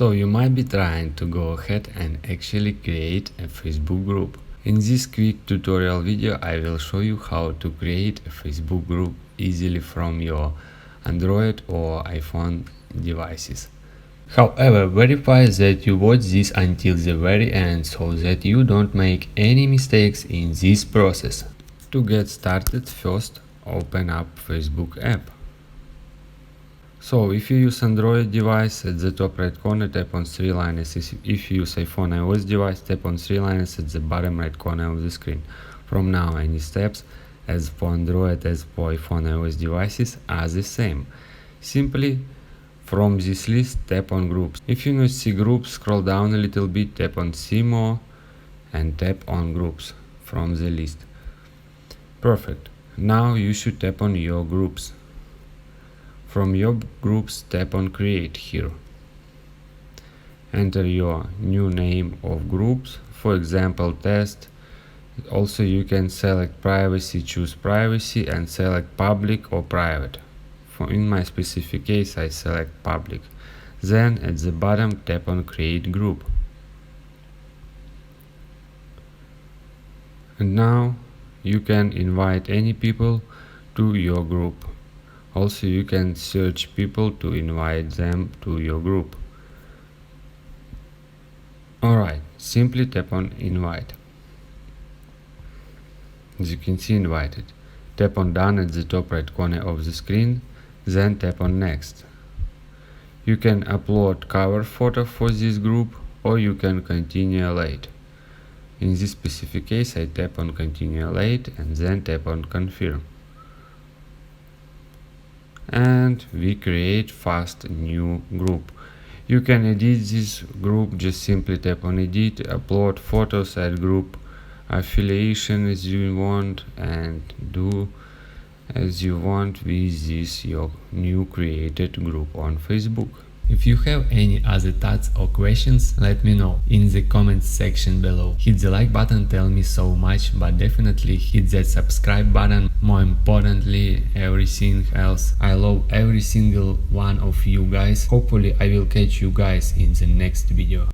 So you might be trying to go ahead and actually create a Facebook group. In this quick tutorial video I will show you how to create a Facebook group easily from your Android or iPhone devices. However, verify that you watch this until the very end so that you don't make any mistakes in this process. To get started, first open up Facebook app. So if you use Android device, at the top right corner tap on three lines. If you use iPhone iOS device, tap on three lines at the bottom right corner of the screen. From now any steps as for Android as for iPhone iOS devices are the same. Simply from this list tap on groups. If you not see groups, scroll down a little bit, tap on see more and tap on groups from the list. Perfect. Now you should tap on your groups. From your groups, tap on create here. Enter your new name of groups, for example test. Also you can select privacy, choose privacy and select public or private. In my specific case I select public. Then at the bottom tap on create group. And now you can invite any people to your group. Also you can search people to invite them to your group. Alright, simply tap on invite. As you can see, invited. Tap on done at the top right corner of the screen, then tap on next. You can upload cover photo for this group or you can continue late. In this specific case I tap on continue late and then tap on confirm. And we create fast new group. You can edit this group, just simply tap on edit, upload photos, add group affiliation as you want and do as you want with this your new created group on Facebook. If you have any other thoughts or questions, let me know in the comments section below. Hit the like button, tell me so much, but definitely hit that subscribe button. More importantly, everything else. I love every single one of you guys. Hopefully I will catch you guys in the next video.